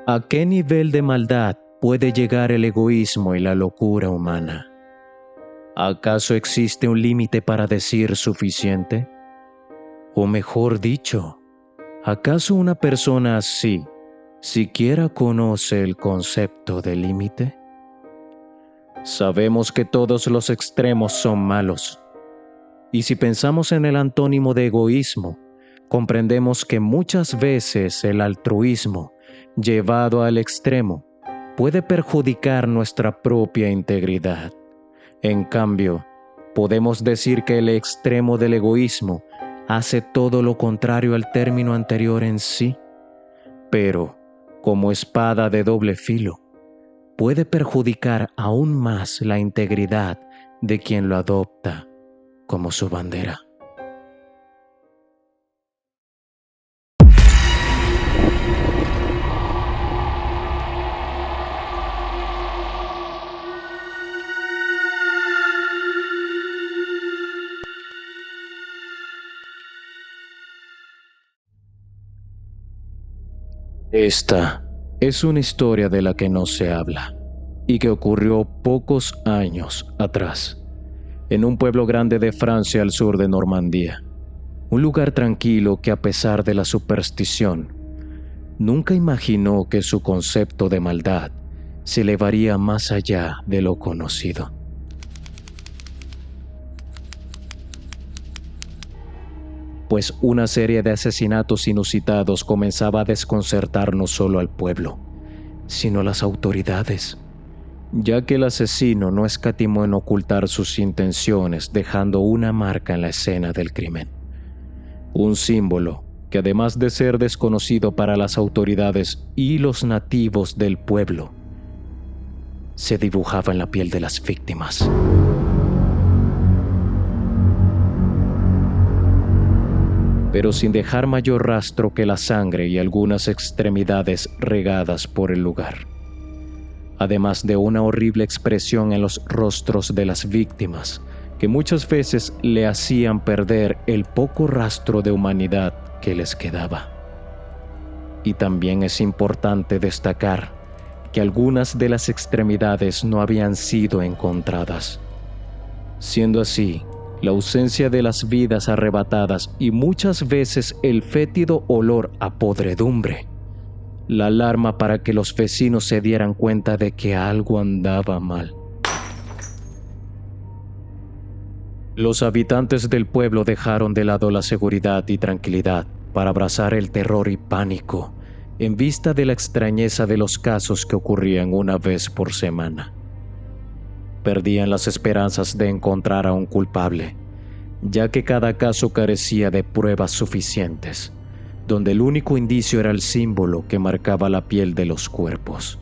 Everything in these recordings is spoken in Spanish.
¿A qué nivel de maldad puede llegar el egoísmo y la locura humana? ¿Acaso existe un límite para decir suficiente? O mejor dicho, ¿acaso una persona así siquiera conoce el concepto de límite? Sabemos que todos los extremos son malos. Y si pensamos en el antónimo de egoísmo, comprendemos que muchas veces el altruismo, llevado al extremo, puede perjudicar nuestra propia integridad. En cambio, podemos decir que el extremo del egoísmo hace todo lo contrario al término anterior en sí, pero, como espada de doble filo, puede perjudicar aún más la integridad de quien lo adopta como su bandera. Esta es una historia de la que no se habla y que ocurrió pocos años atrás, en un pueblo grande de Francia al sur de Normandía. Un lugar tranquilo que, a pesar de la superstición, nunca imaginó que su concepto de maldad se elevaría más allá de lo conocido. Pues una serie de asesinatos inusitados comenzaba a desconcertar no solo al pueblo, sino a las autoridades, ya que el asesino no escatimó en ocultar sus intenciones, dejando una marca en la escena del crimen. Un símbolo que, además de ser desconocido para las autoridades y los nativos del pueblo, se dibujaba en la piel de las víctimas. Pero sin dejar mayor rastro que la sangre y algunas extremidades regadas por el lugar. Además de una horrible expresión en los rostros de las víctimas, que muchas veces le hacían perder el poco rastro de humanidad que les quedaba. Y también es importante destacar que algunas de las extremidades no habían sido encontradas. Siendo así, la ausencia de las vidas arrebatadas y muchas veces el fétido olor a podredumbre, la alarma para que los vecinos se dieran cuenta de que algo andaba mal. Los habitantes del pueblo dejaron de lado la seguridad y tranquilidad para abrazar el terror y pánico en vista de la extrañeza de los casos que ocurrían una vez por semana. Perdían las esperanzas de encontrar a un culpable, ya que cada caso carecía de pruebas suficientes, donde el único indicio era el símbolo que marcaba la piel de los cuerpos,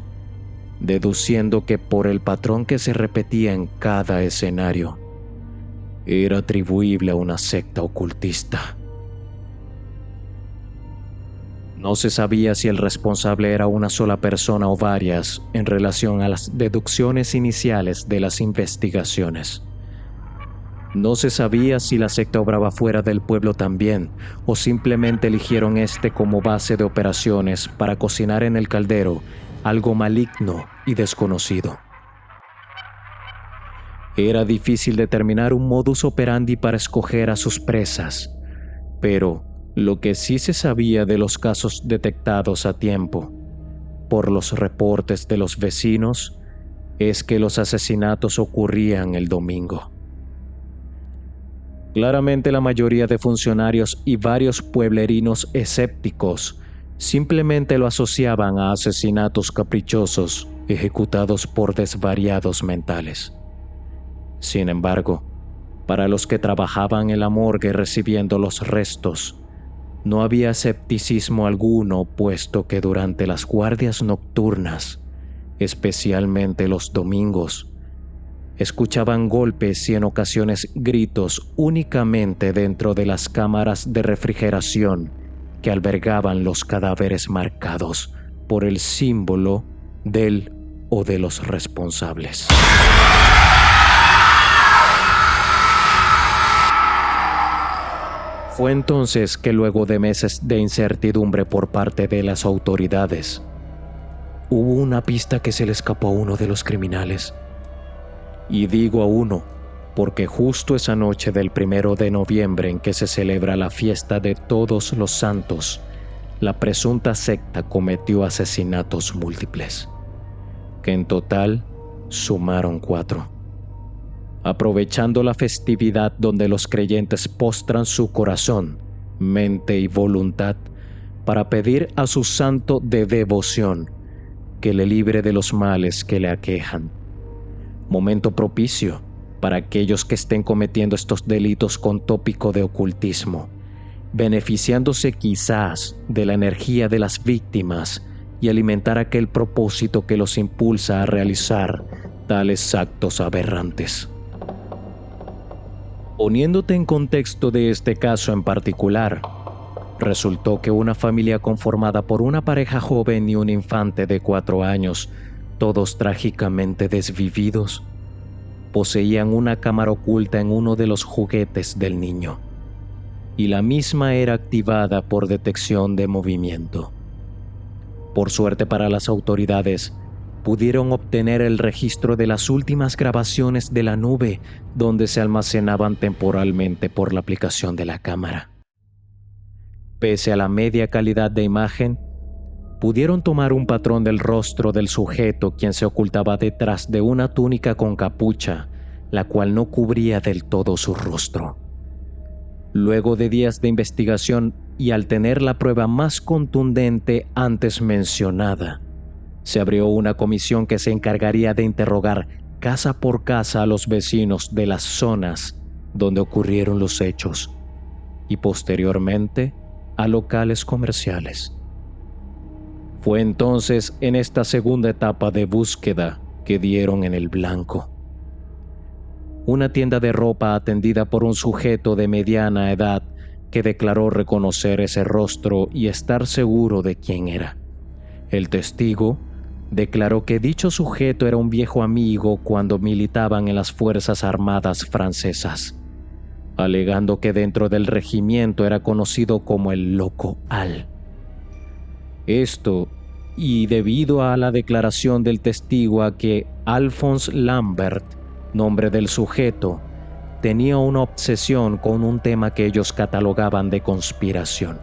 deduciendo que por el patrón que se repetía en cada escenario, era atribuible a una secta ocultista. No se sabía si el responsable era una sola persona o varias en relación a las deducciones iniciales de las investigaciones. No se sabía si la secta obraba fuera del pueblo también, o simplemente eligieron este como base de operaciones para cocinar en el caldero algo maligno y desconocido. Era difícil determinar un modus operandi para escoger a sus presas, pero lo que sí se sabía de los casos detectados a tiempo, por los reportes de los vecinos, es que los asesinatos ocurrían el domingo. Claramente la mayoría de funcionarios y varios pueblerinos escépticos simplemente lo asociaban a asesinatos caprichosos ejecutados por desvariados mentales. Sin embargo, para los que trabajaban en la morgue recibiendo los restos, no había escepticismo alguno, puesto que durante las guardias nocturnas, especialmente los domingos, escuchaban golpes y en ocasiones gritos únicamente dentro de las cámaras de refrigeración que albergaban los cadáveres marcados por el símbolo del o de los responsables. Fue entonces que, luego de meses de incertidumbre por parte de las autoridades, hubo una pista que se le escapó a uno de los criminales. Y digo a uno, porque justo esa noche del 1 de noviembre en que se celebra la fiesta de Todos los Santos, la presunta secta cometió asesinatos múltiples, que en total sumaron 4. Aprovechando la festividad donde los creyentes postran su corazón, mente y voluntad para pedir a su santo de devoción que le libre de los males que le aquejan. Momento propicio para aquellos que estén cometiendo estos delitos con tópico de ocultismo, beneficiándose quizás de la energía de las víctimas y alimentar aquel propósito que los impulsa a realizar tales actos aberrantes. Poniéndote en contexto de este caso en particular, resultó que una familia conformada por una pareja joven y un infante de 4 años, todos trágicamente desvividos, poseían una cámara oculta en uno de los juguetes del niño, y la misma era activada por detección de movimiento. Por suerte para las autoridades, pudieron obtener el registro de las últimas grabaciones de la nube donde se almacenaban temporalmente por la aplicación de la cámara. Pese a la media calidad de imagen, pudieron tomar un patrón del rostro del sujeto quien se ocultaba detrás de una túnica con capucha, la cual no cubría del todo su rostro. Luego de días de investigación y al tener la prueba más contundente antes mencionada, se abrió una comisión que se encargaría de interrogar casa por casa a los vecinos de las zonas donde ocurrieron los hechos y posteriormente a locales comerciales. Fue entonces en esta segunda etapa de búsqueda que dieron en el blanco. Una tienda de ropa atendida por un sujeto de mediana edad que declaró reconocer ese rostro y estar seguro de quién era. El testigo declaró que dicho sujeto era un viejo amigo cuando militaban en las Fuerzas Armadas francesas, alegando que dentro del regimiento era conocido como el Loco Al. Esto, y debido a la declaración del testigo a que Alphonse Lambert, nombre del sujeto, tenía una obsesión con un tema que ellos catalogaban de conspiración.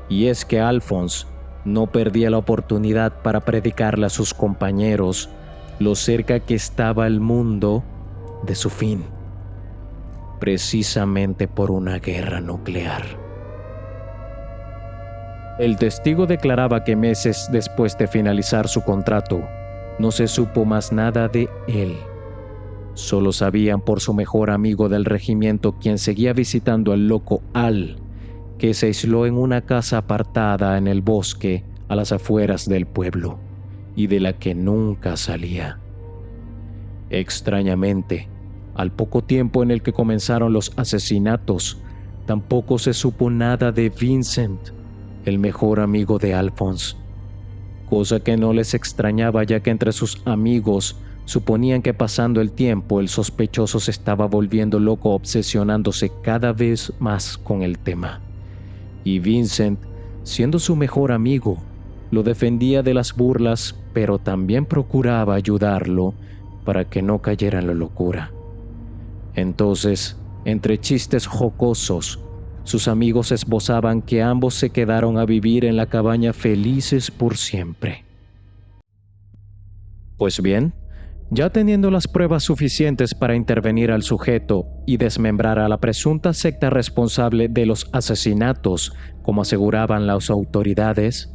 Y es que Alphonse no perdía la oportunidad para predicarle a sus compañeros lo cerca que estaba el mundo de su fin, precisamente por una guerra nuclear. El testigo declaraba que meses después de finalizar su contrato, no se supo más nada de él. Solo sabían por su mejor amigo del regimiento, quien seguía visitando al Loco Al, que se aisló en una casa apartada en el bosque a las afueras del pueblo y de la que nunca salía. Extrañamente, al poco tiempo en el que comenzaron los asesinatos, tampoco se supo nada de Vincent, el mejor amigo de Alphonse, cosa que no les extrañaba ya que entre sus amigos suponían que pasando el tiempo el sospechoso se estaba volviendo loco, obsesionándose cada vez más con el tema. Y Vincent, siendo su mejor amigo, lo defendía de las burlas, pero también procuraba ayudarlo para que no cayera en la locura. Entonces, entre chistes jocosos, sus amigos esbozaban que ambos se quedaron a vivir en la cabaña felices por siempre. Pues bien, ya teniendo las pruebas suficientes para intervenir al sujeto y desmembrar a la presunta secta responsable de los asesinatos, como aseguraban las autoridades,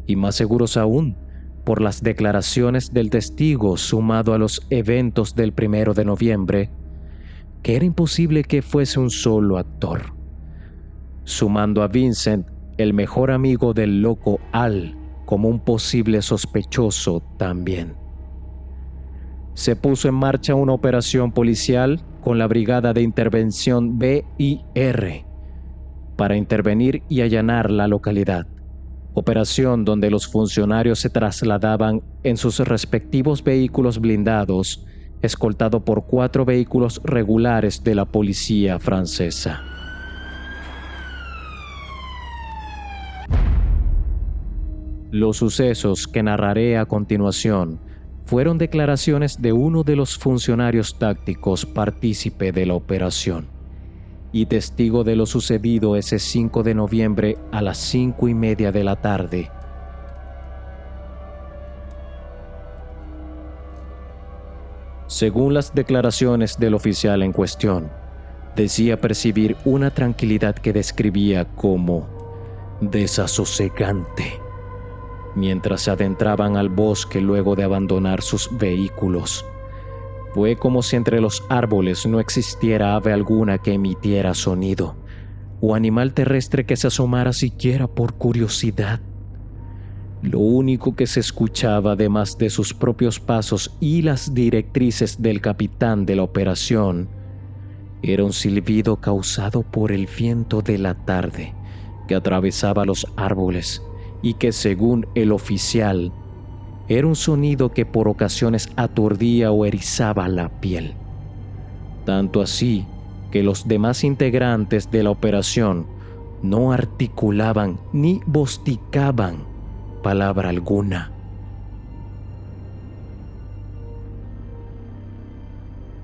y más seguros aún, por las declaraciones del testigo sumado a los eventos del 1 de noviembre, que era imposible que fuese un solo actor. Sumando a Vincent, el mejor amigo del Loco Al, como un posible sospechoso también. Se puso en marcha una operación policial con la Brigada de Intervención BIR para intervenir y allanar la localidad. Operación donde los funcionarios se trasladaban en sus respectivos vehículos blindados, escoltado por 4 vehículos regulares de la policía francesa. Los sucesos que narraré a continuación fueron declaraciones de uno de los funcionarios tácticos partícipe de la operación y testigo de lo sucedido ese 5 de noviembre a las 5:30 de la tarde. Según las declaraciones del oficial en cuestión, decía percibir una tranquilidad que describía como desasosegante mientras se adentraban al bosque luego de abandonar sus vehículos. Fue como si entre los árboles no existiera ave alguna que emitiera sonido, o animal terrestre que se asomara siquiera por curiosidad. Lo único que se escuchaba, además de sus propios pasos y las directrices del capitán de la operación, era un silbido causado por el viento de la tarde que atravesaba los árboles y que, según el oficial, era un sonido que por ocasiones aturdía o erizaba la piel. Tanto así que los demás integrantes de la operación no articulaban ni vosticaban palabra alguna.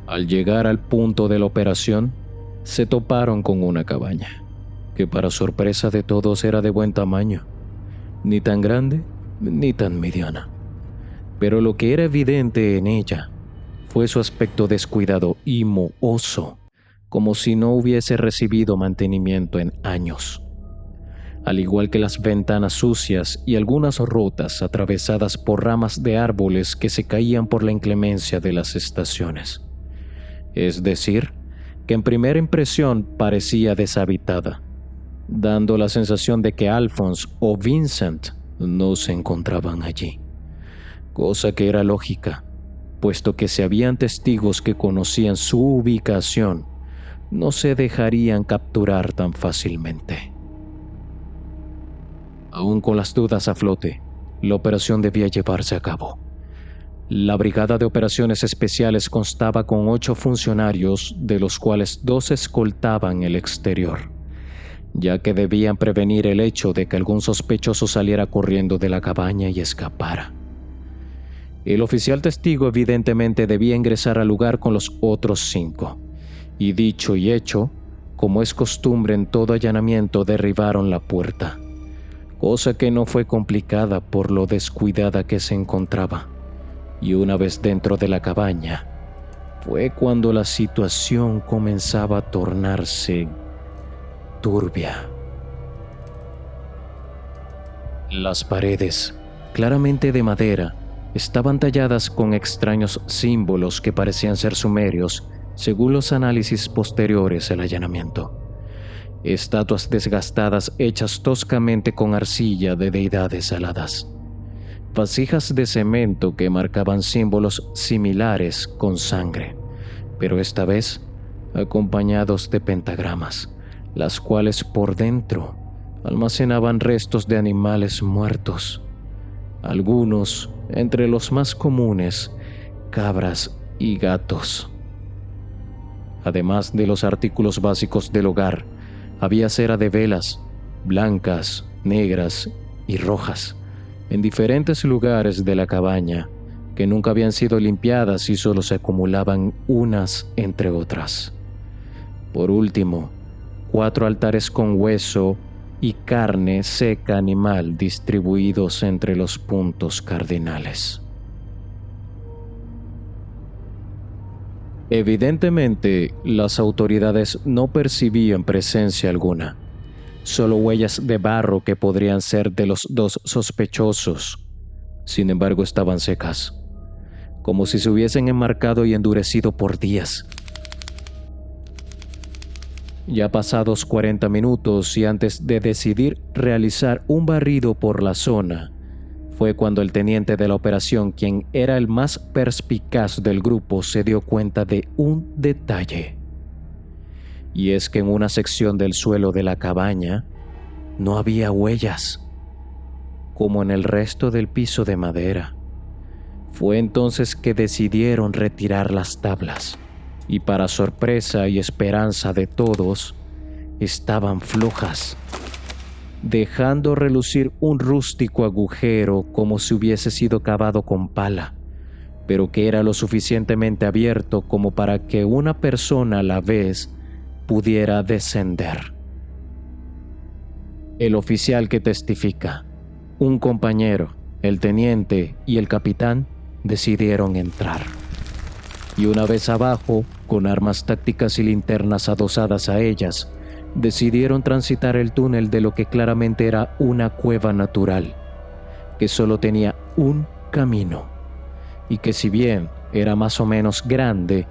Al llegar al punto de la operación, se toparon con una cabaña, que para sorpresa de todos era de buen tamaño, ni tan grande ni tan mediana. Pero lo que era evidente en ella fue su aspecto descuidado y mohoso, como si no hubiese recibido mantenimiento en años. Al igual que las ventanas sucias y algunas rotas atravesadas por ramas de árboles que se caían por la inclemencia de las estaciones. Es decir, que en primera impresión parecía deshabitada, dando la sensación de que Alphonse o Vincent no se encontraban allí. Cosa que era lógica, puesto que si habían testigos que conocían su ubicación, no se dejarían capturar tan fácilmente. Aún con las dudas a flote, la operación debía llevarse a cabo. La Brigada de Operaciones Especiales constaba con 8 funcionarios, de los cuales 2 escoltaban el exterior, ya que debían prevenir el hecho de que algún sospechoso saliera corriendo de la cabaña y escapara. El oficial testigo evidentemente debía ingresar al lugar con los otros 5, y dicho y hecho, como es costumbre en todo allanamiento, derribaron la puerta, cosa que no fue complicada por lo descuidada que se encontraba, y una vez dentro de la cabaña, fue cuando la situación comenzaba a tornarse turbia. Las paredes, claramente de madera, estaban talladas con extraños símbolos que parecían ser sumerios, según los análisis posteriores al allanamiento. Estatuas desgastadas hechas toscamente con arcilla de deidades aladas. Vasijas de cemento que marcaban símbolos similares con sangre, pero esta vez acompañados de pentagramas, las cuales por dentro almacenaban restos de animales muertos. Algunos, entre los más comunes, cabras y gatos. Además de los artículos básicos del hogar, había cera de velas, blancas, negras y rojas, en diferentes lugares de la cabaña, que nunca habían sido limpiadas y solo se acumulaban unas entre otras. Por último, 4 altares con hueso y carne seca animal distribuidos entre los puntos cardinales. Evidentemente, las autoridades no percibían presencia alguna, solo huellas de barro que podrían ser de los 2 sospechosos. Sin embargo, estaban secas, como si se hubiesen enmarcado y endurecido por días. Ya pasados 40 minutos y antes de decidir realizar un barrido por la zona, fue cuando el teniente de la operación, quien era el más perspicaz del grupo, se dio cuenta de un detalle. Y es que en una sección del suelo de la cabaña no había huellas, como en el resto del piso de madera. Fue entonces que decidieron retirar las tablas, y para sorpresa y esperanza de todos, estaban flojas. dejando relucir un rústico agujero como si hubiese sido cavado con pala, pero que era lo suficientemente abierto como para que una persona a la vez pudiera descender. El oficial que testifica, un compañero, el teniente y el capitán decidieron entrar. Y una vez abajo, con armas tácticas y linternas adosadas a ellas, decidieron transitar el túnel de lo que claramente era una cueva natural, que solo tenía un camino, y que si bien era más o menos grande,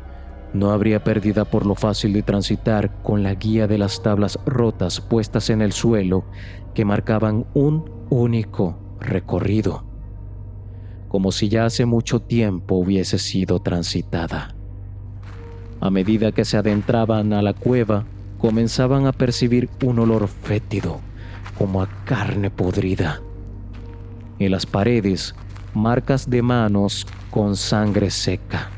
no habría pérdida por lo fácil de transitar con la guía de las tablas rotas puestas en el suelo que marcaban un único recorrido, como si ya hace mucho tiempo hubiese sido transitada. A medida que se adentraban a la cueva, comenzaban a percibir un olor fétido, como a carne podrida. En las paredes, marcas de manos con sangre seca.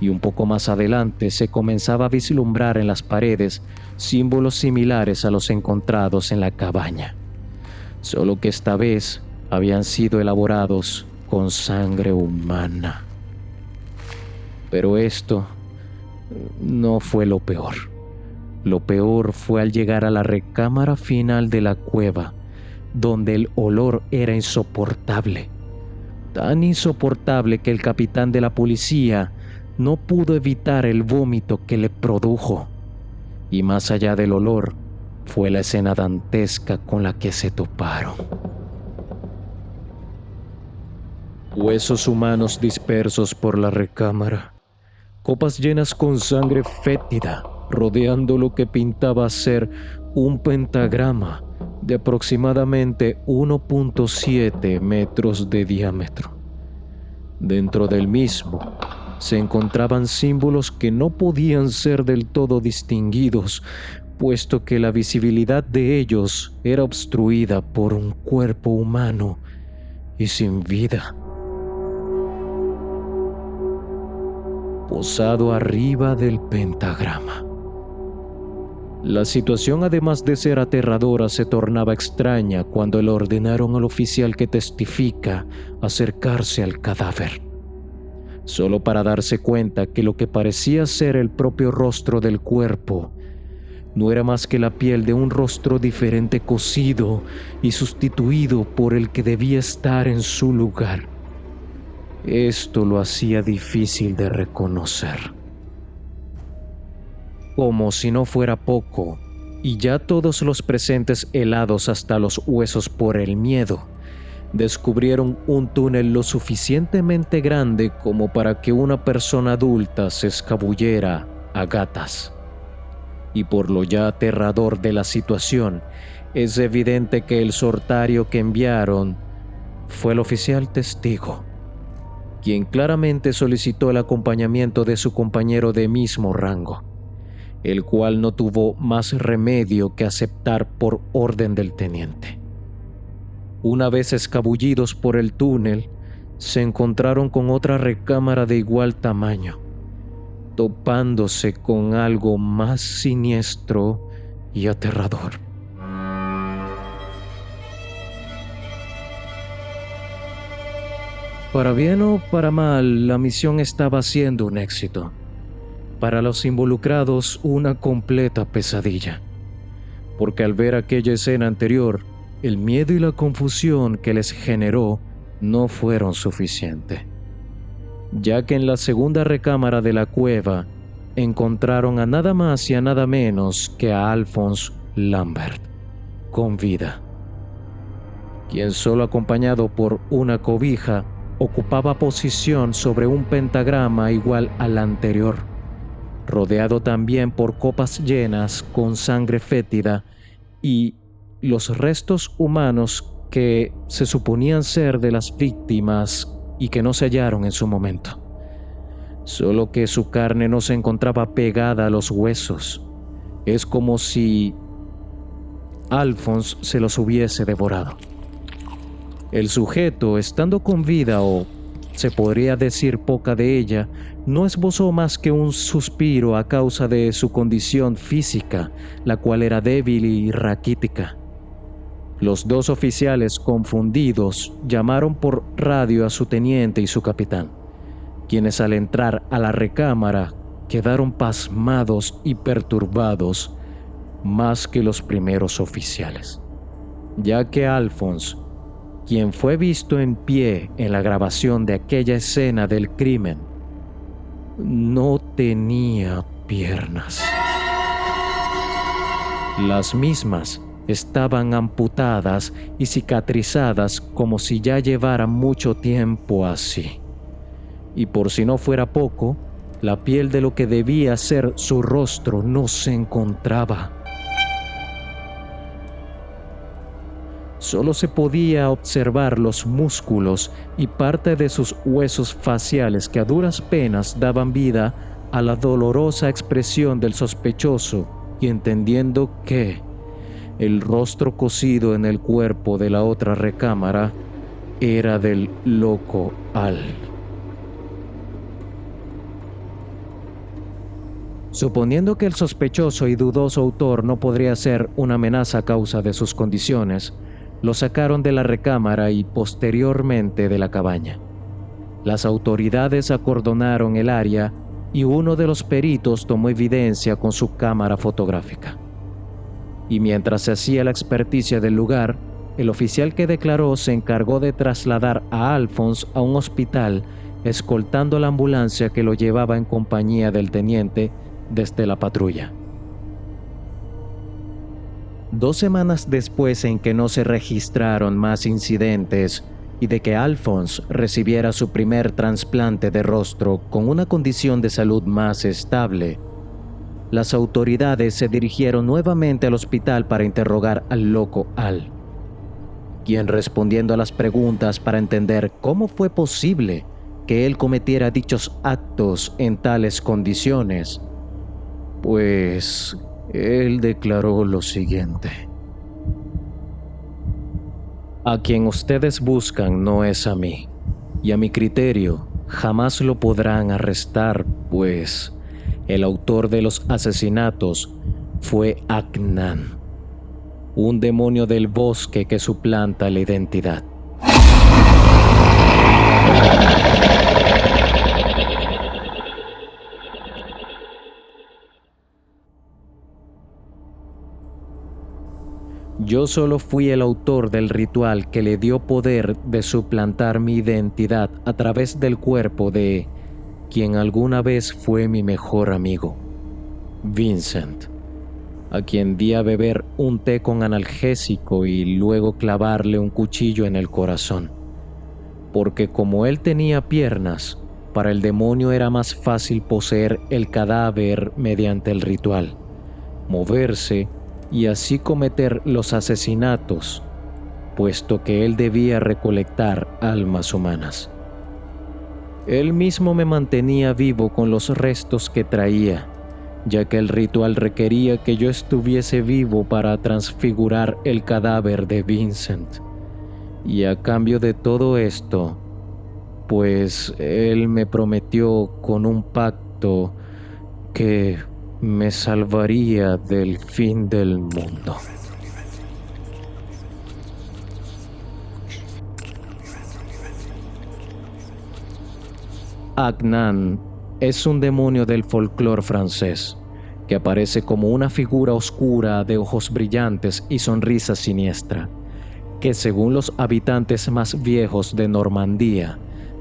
Y un poco más adelante se comenzaba a vislumbrar en las paredes símbolos similares a los encontrados en la cabaña, solo que esta vez habían sido elaborados con sangre humana. Pero esto no fue lo peor. Lo peor fue al llegar a la recámara final de la cueva, donde el olor era insoportable. Tan insoportable que el capitán de la policía no pudo evitar el vómito que le produjo. Y más allá del olor, fue la escena dantesca con la que se toparon. Huesos humanos dispersos por la recámara, copas llenas con sangre fétida, rodeando lo que pintaba ser un pentagrama de aproximadamente 1.7 metros de diámetro. Dentro del mismo se encontraban símbolos que no podían ser del todo distinguidos, puesto que la visibilidad de ellos era obstruida por un cuerpo humano y sin vida, posado arriba del pentagrama. La situación, además de ser aterradora, se tornaba extraña cuando le ordenaron al oficial que testifica acercarse al cadáver, solo para darse cuenta que lo que parecía ser el propio rostro del cuerpo no era más que la piel de un rostro diferente cosido y sustituido por el que debía estar en su lugar. Esto lo hacía difícil de reconocer. Como si no fuera poco, y ya todos los presentes helados hasta los huesos por el miedo, descubrieron un túnel lo suficientemente grande como para que una persona adulta se escabullera a gatas. Y por lo ya aterrador de la situación, es evidente que el sortario que enviaron fue el oficial testigo, quien claramente solicitó el acompañamiento de su compañero de mismo rango, el cual no tuvo más remedio que aceptar por orden del teniente. Una vez escabullidos por el túnel, se encontraron con otra recámara de igual tamaño, topándose con algo más siniestro y aterrador. Para bien o para mal, la misión estaba siendo un éxito. Para los involucrados, una completa pesadilla, porque al ver aquella escena anterior, el miedo y la confusión que les generó no fueron suficientes, ya que en la segunda recámara de la cueva encontraron a nada más y a nada menos que a Alphonse Lambert, con vida, quien solo acompañado por una cobija ocupaba posición sobre un pentagrama igual al anterior, rodeado también por copas llenas con sangre fétida y los restos humanos que se suponían ser de las víctimas y que no se hallaron en su momento. Solo que su carne no se encontraba pegada a los huesos. Es como si Alphonse se los hubiese devorado. El sujeto, estando con vida, o se podría decir poca de ella, no esbozó más que un suspiro a causa de su condición física, la cual era débil y raquítica. Los dos oficiales, confundidos, llamaron por radio a su teniente y su capitán, quienes al entrar a la recámara quedaron pasmados y perturbados más que los primeros oficiales, ya que Alphonse, quien fue visto en pie en la grabación de aquella escena del crimen, no tenía piernas. Las mismas estaban amputadas y cicatrizadas como si ya llevara mucho tiempo así. Y por si no fuera poco, la piel de lo que debía ser su rostro no se encontraba. Solo se podía observar los músculos y parte de sus huesos faciales que a duras penas daban vida a la dolorosa expresión del sospechoso, y entendiendo que el rostro cosido en el cuerpo de la otra recámara era del loco Al. Suponiendo que el sospechoso y dudoso autor no podría ser una amenaza a causa de sus condiciones, lo sacaron de la recámara y posteriormente de la cabaña. Las autoridades acordonaron el área y uno de los peritos tomó evidencia con su cámara fotográfica. Y mientras se hacía la experticia del lugar, el oficial que declaró se encargó de trasladar a Alphonse a un hospital, escoltando la ambulancia que lo llevaba en compañía del teniente desde la patrulla. 2 semanas después, en que no se registraron más incidentes y de que Alphonse recibiera su primer trasplante de rostro con una condición de salud más estable, las autoridades se dirigieron nuevamente al hospital para interrogar al loco Al, quien, respondiendo a las preguntas para entender cómo fue posible que él cometiera dichos actos en tales condiciones, pues él declaró lo siguiente: a quien ustedes buscan no es a mí, y a mi criterio jamás lo podrán arrestar, pues el autor de los asesinatos fue Aknan, un demonio del bosque que suplanta la identidad. Yo solo fui el autor del ritual que le dio poder de suplantar mi identidad a través del cuerpo de quien alguna vez fue mi mejor amigo, Vincent, a quien di a beber un té con analgésico y luego clavarle un cuchillo en el corazón, porque como él tenía piernas, para el demonio era más fácil poseer el cadáver mediante el ritual, moverse y así cometer los asesinatos, puesto que él debía recolectar almas humanas. Él mismo me mantenía vivo con los restos que traía, ya que el ritual requería que yo estuviese vivo para transfigurar el cadáver de Vincent. Y a cambio de todo esto, pues él me prometió con un pacto que me salvaría del fin del mundo. Aknan es un demonio del folclore francés que aparece como una figura oscura de ojos brillantes y sonrisa siniestra, que según los habitantes más viejos de Normandía,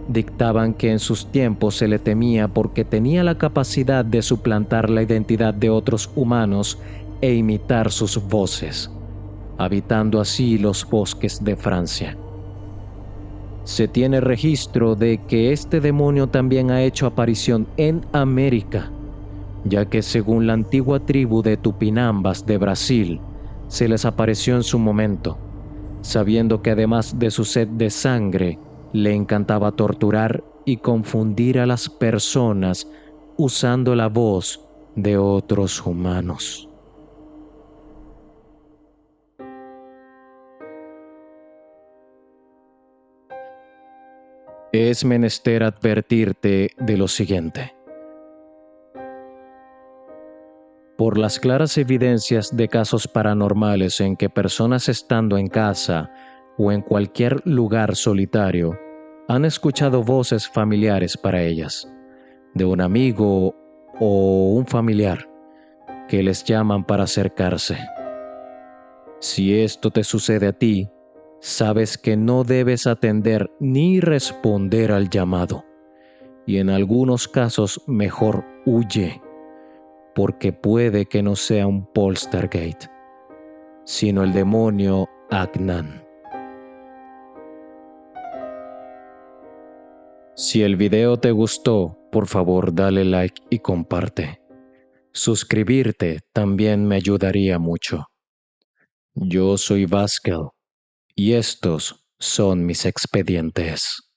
dictaban que en sus tiempos se le temía porque tenía la capacidad de suplantar la identidad de otros humanos e imitar sus voces, habitando así los bosques de Francia. Se tiene registro de que este demonio también ha hecho aparición en América, ya que según la antigua tribu de Tupinambas de Brasil, se les apareció en su momento, sabiendo que además de su sed de sangre, le encantaba torturar y confundir a las personas usando la voz de otros humanos. Es menester advertirte de lo siguiente. por las claras evidencias de casos paranormales en que personas estando en casa o en cualquier lugar solitario han escuchado voces familiares para ellas, de un amigo o un familiar que les llaman para acercarse. Si esto te sucede a ti, sabes que no debes atender ni responder al llamado, y en algunos casos mejor huye, porque puede que no sea un poltergeist, sino el demonio Agnan. Si el video te gustó, por favor dale like y comparte. Suscribirte también me ayudaría mucho. Yo soy Vasquel y estos son mis expedientes.